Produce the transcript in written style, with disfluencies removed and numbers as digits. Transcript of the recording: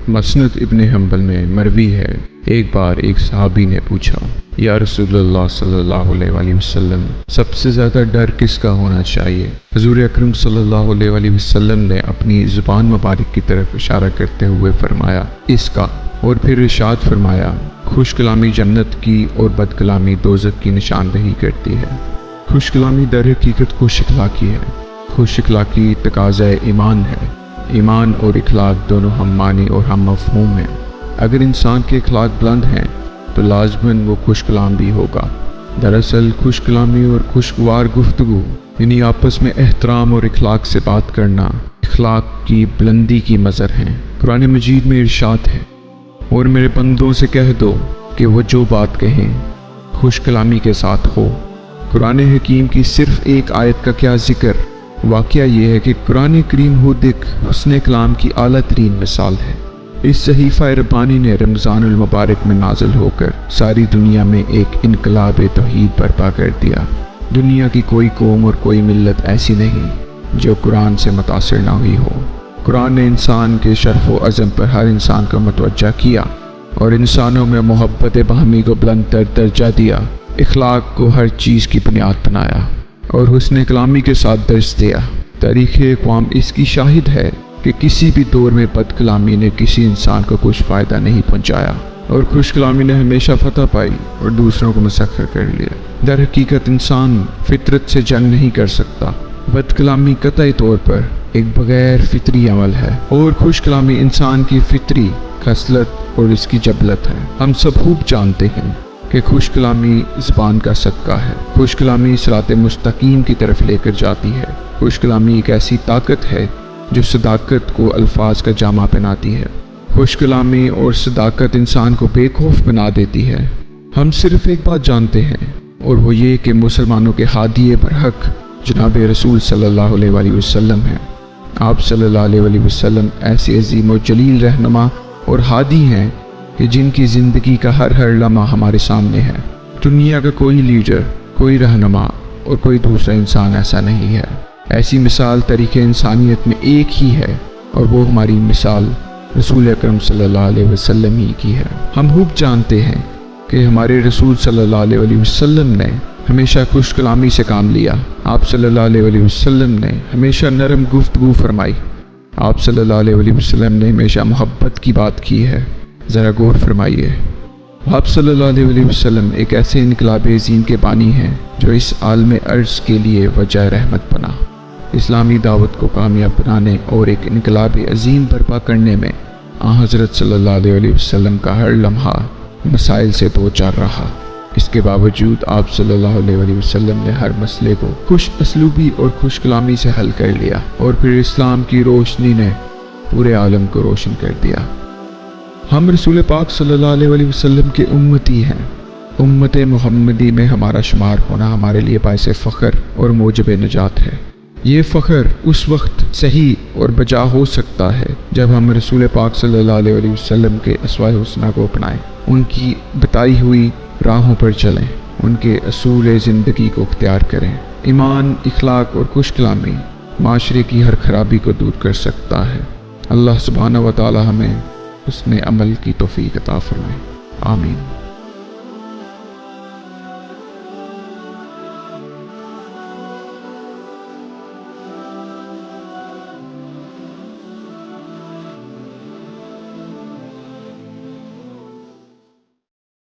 مسند ابن حنبل میں مروی ہے، ایک بار ایک صحابی نے پوچھا، یا رسول اللہ صلی اللہ علیہ وآلہ وسلم، سب سے زیادہ ڈر کس کا ہونا چاہیے؟ حضور اکرم صلی اللہ علیہ وآلہ وسلم نے اپنی زبان مبارک کی طرف اشارہ کرتے ہوئے فرمایا، اس کا، اور پھر ارشاد فرمایا، خوش کلامی جنت کی اور بد کلامی دوزخ کی نشاندہی کرتی ہے۔ خوش کلامی در حقیقت خوش اخلاقی ہے۔ خوش اخلاقی تقاضۂ ایمان ہے۔ ایمان اور اخلاق دونوں ہم معنی اور ہم مفہوم ہیں۔ اگر انسان کے اخلاق بلند ہیں تو لازماً وہ خوش کلام بھی ہوگا۔ دراصل خوش کلامی اور خوشگوار گفتگو یعنی آپس میں احترام اور اخلاق سے بات کرنا اخلاق کی بلندی کی مظہر ہیں۔ قرآن مجید میں ارشاد ہے، اور میرے بندوں سے کہہ دو کہ وہ جو بات کہیں خوش کلامی کے ساتھ ہو۔ قرآن حکیم کی صرف ایک آیت کا کیا ذکر، واقعہ یہ ہے کہ قرآن کریم خود ایک حسن کلام کی اعلیٰ ترین مثال ہے۔ اس صحیفہ ربانی نے رمضان المبارک میں نازل ہو کر ساری دنیا میں ایک انقلاب توحید برپا کر دیا۔ دنیا کی کوئی قوم اور کوئی ملت ایسی نہیں جو قرآن سے متاثر نہ ہوئی ہو۔ قرآن نے انسان کے شرف و عزم پر ہر انسان کو متوجہ کیا اور انسانوں میں محبت باہمی کو بلند تر درجہ دیا، اخلاق کو ہر چیز کی بنیاد بنایا اور حسن کلامی کے ساتھ درس دیا۔ تاریخ اقوام اس کی شاہد ہے کہ کسی بھی دور میں بد کلامی نے کسی انسان کو کچھ فائدہ نہیں پہنچایا اور خوش کلامی نے ہمیشہ فتح پائی اور دوسروں کو مسخر کر لیا۔ در حقیقت انسان فطرت سے جنگ نہیں کر سکتا۔ بد کلامی قطعی طور پر ایک بغیر فطری عمل ہے اور خوش کلامی انسان کی فطری خصلت اور اس کی جبلت ہے۔ ہم سب خوب جانتے ہیں کہ خوش کلامی زبان کا صدقہ ہے۔ خوش کلامی صراط مستقیم کی طرف لے کر جاتی ہے۔ خوش کلامی ایک ایسی طاقت ہے جو صداقت کو الفاظ کا جامہ پہناتی ہے۔ خوش کلامی اور صداقت انسان کو بے خوف بنا دیتی ہے۔ ہم صرف ایک بات جانتے ہیں اور وہ یہ کہ مسلمانوں کے ہادی برحق جناب رسول صلی اللہ علیہ وآلہ وسلم ہیں۔ آپ صلی اللہ علیہ وآلہ وسلم ایسے عظیم و جلیل رہنما اور ہادی ہیں کہ جن کی زندگی کا ہر لمحہ ہمارے سامنے ہے۔ دنیا کا کوئی لیڈر، کوئی رہنما اور کوئی دوسرا انسان ایسا نہیں ہے۔ ایسی مثال تاریخ انسانیت میں ایک ہی ہے اور وہ ہماری مثال رسول اکرم صلی اللہ علیہ وسلم ہی کی ہے۔ ہم خوب جانتے ہیں کہ ہمارے رسول صلی اللہ علیہ وآلہ وسلم نے ہمیشہ خوش کلامی سے کام لیا۔ آپ صلی اللہ علیہ وآلہ وسلم نے ہمیشہ نرم گفتگو فرمائی۔ آپ صلی اللہ علیہ وآلہ وسلم نے ہمیشہ محبت کی بات کی ہے۔ ذرا غور فرمائیے، آپ صلی اللہ علیہ وآلہ وسلم ایک ایسے انقلاب عظیم کے بانی ہیں جو اس عالم ارض کے لیے وجہ رحمت بنا۔ اسلامی دعوت کو کامیاب بنانے اور ایک انقلاب عظیم برپا کرنے میں حضرت صلی اللہ علیہ وآلہ وسلم کا ہر لمحہ مسائل سے دو چار رہا۔ اس کے باوجود آپ صلی اللہ علیہ وآلہ وسلم نے ہر مسئلے کو خوش اسلوبی اور خوش کلامی سے حل کر لیا اور پھر اسلام کی روشنی نے پورے عالم کو روشن کر دیا۔ ہم رسول پاک صلی اللہ علیہ وآلہ وسلم کے امتی ہیں۔ امت محمدی میں ہمارا شمار ہونا ہمارے لیے باعث فخر اور موجب نجات ہے۔ یہ فخر اس وقت صحیح اور بجا ہو سکتا ہے جب ہم رسول پاک صلی اللہ علیہ وآلہ وسلم کے اسوہ حسنہ کو اپنائیں، ان کی بتائی ہوئی راہوں پر چلیں، ان کے اصول زندگی کو اختیار کریں۔ ایمان، اخلاق اور خوش کلامی معاشرے کی ہر خرابی کو دور کر سکتا ہے۔ اللہ سبحانہ و تعالی ہمیں حسن عمل کی توفیق عطا فرمائے۔ آمین۔